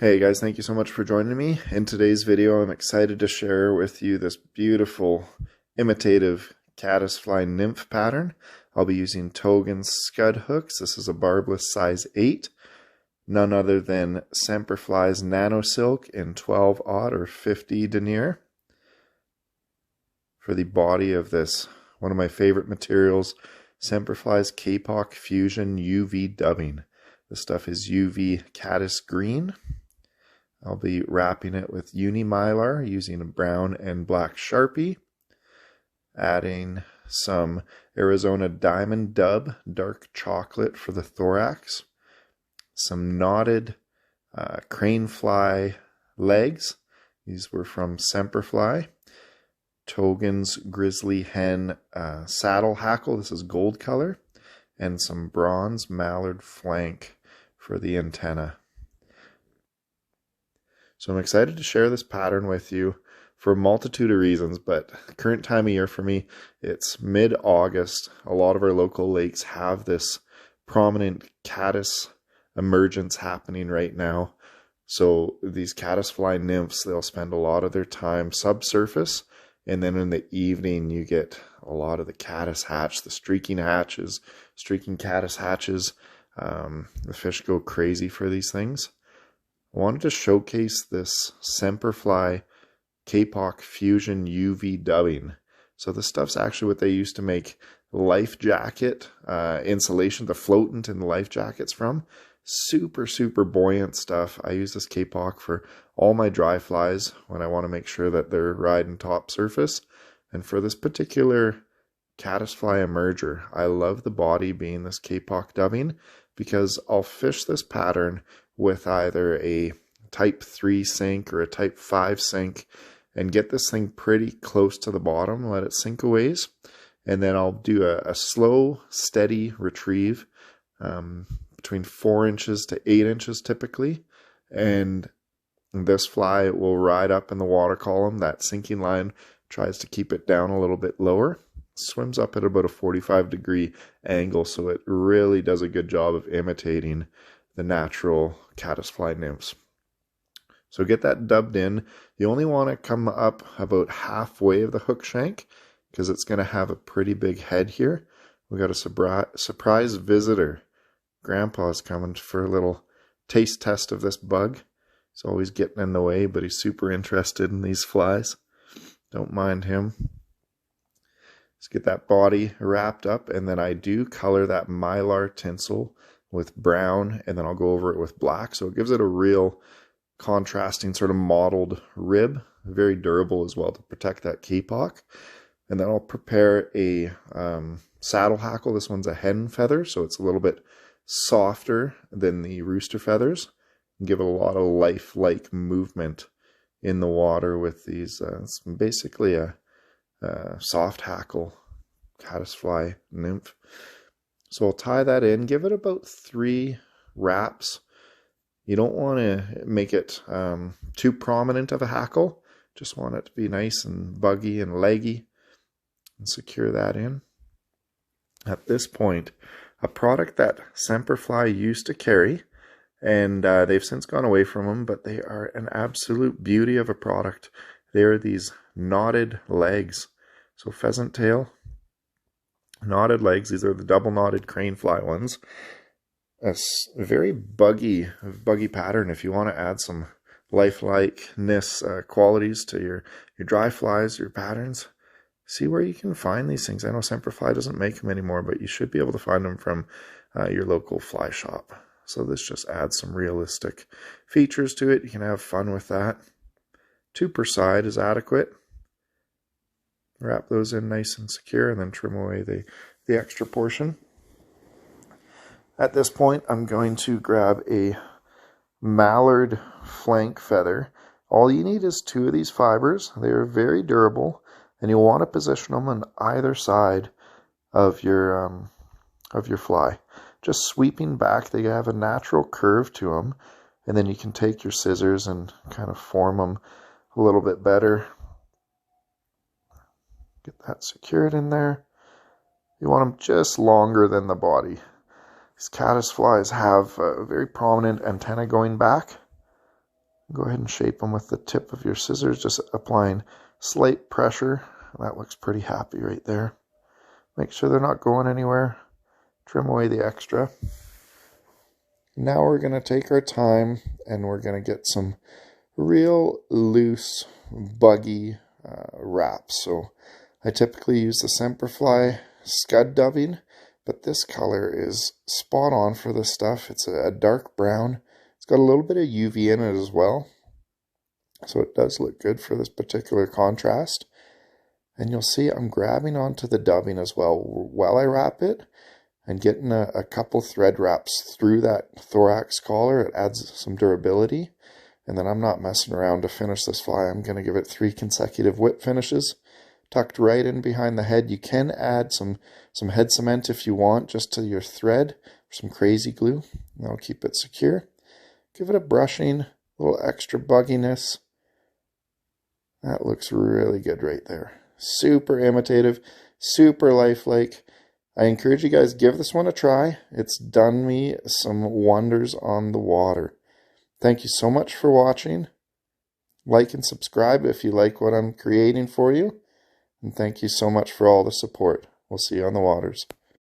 Hey guys, thank you so much for joining me. In today's video, I'm excited to share with you this beautiful imitative Caddisfly Nymph pattern. I'll be using Togens scud hooks. This is a barbless size 8. None other than Semperfli's Nano Silk in 12/0 or 50 denier. For the body of this, one of my favorite materials, Semperfli's Kapok Fusion UV dubbing. This stuff is UV Caddis green. I'll be wrapping it with uni mylar using a brown and black Sharpie, adding some Arizona Diamond Dub dark chocolate for the thorax, some knotted crane fly legs. These were from Semperfli. Togens Grizzly Hen saddle hackle. This is gold color, and some bronze mallard flank for the antenna. So I'm excited to share this pattern with you for a multitude of reasons, but current time of year for me, it's mid-August. A lot of our local lakes have this prominent caddis emergence happening right now. So these caddisfly nymphs, they'll spend a lot of their time subsurface, and then in the evening you get a lot of the caddis hatch, the streaking caddis hatches. The fish go crazy for these things. I wanted to showcase this Semperfli Kapok Fusion UV dubbing. So this stuff's actually what they used to make life jacket insulation, the floatant in the life jackets from. Super, super buoyant stuff. I use this Kapok for all my dry flies when I want to make sure that they're riding top surface. And for this particular Caddisfly emerger, I love the body being this Kapok dubbing because I'll fish this pattern with either a type 3 sink or a type 5 sink and get this thing pretty close to the bottom, let it sink a ways, and then I'll do a slow, steady retrieve between 4 inches to 8 inches typically, and this fly will ride up in the water column. That sinking line tries to keep it down a little bit lower, swims up at about a 45-degree angle, so it really does a good job of imitating the natural caddisfly nymphs. So get that dubbed in. You only want to come up about halfway of the hook shank because it's going to have a pretty big head here. We got a surprise visitor. Grandpa's coming for a little taste test of this bug. He's always getting in the way, but he's super interested in these flies. Don't mind him. Let's get that body wrapped up, and then I do color that mylar tinsel with brown, and then I'll go over it with black, so it gives it a real contrasting sort of mottled rib, very durable as well to protect that kapok. And then I'll prepare a saddle hackle. This one's a hen feather, so it's a little bit softer than the rooster feathers, and give it a lot of lifelike movement in the water with these. It's basically a soft hackle caddisfly nymph. So I'll tie that in, give it about 3 wraps. You don't want to make it too prominent of a hackle. Just want it to be nice and buggy and leggy. And secure that in. At this point, a product that Semperfli used to carry, and they've since gone away from them, but they are an absolute beauty of a product. They are these knotted legs. So pheasant tail, knotted legs. These are the double knotted crane fly ones. A very buggy pattern if you want to add some lifelikeness qualities to your dry flies, your patterns. See where you can find these things. I know Semperfli doesn't make them anymore, but you should be able to find them from your local fly shop. So this just adds some realistic features to it. You can have fun with that. 2 per side is adequate. Wrap those in nice and secure, and then trim away the extra portion. At this point, I'm going to grab a mallard flank feather. All you need is 2 of these fibers. They are very durable, and you'll want to position them on either side of your fly. Just sweeping back, they have a natural curve to them, and then you can take your scissors and kind of form them a little bit better. Get that secured in there. You want them just longer than the body. These caddisflies have a very prominent antenna going back. Go ahead and shape them with the tip of your scissors, just applying slight pressure. That looks pretty happy right there. Make sure they're not going anywhere. Trim away the extra. Now we're going to take our time and we're going to get some real loose, buggy wraps. So I typically use the Semperfli scud dubbing, but this color is spot on for this stuff. It's a dark brown. It's got a little bit of UV in it as well, so it does look good for this particular contrast. And you'll see I'm grabbing onto the dubbing as well while I wrap it, and getting a couple thread wraps through that thorax collar. It adds some durability. And then I'm not messing around to finish this fly. I'm going to give it 3 consecutive whip finishes, tucked right in behind the head. You can add some head cement if you want, just to your thread, or some crazy glue. That'll keep it secure. Give it a brushing, a little extra bugginess. That looks really good right there. Super imitative, super lifelike. I encourage you guys, give this one a try. It's done me some wonders on the water. Thank you so much for watching. Like and subscribe if you like what I'm creating for you. And thank you so much for all the support. We'll see you on the waters.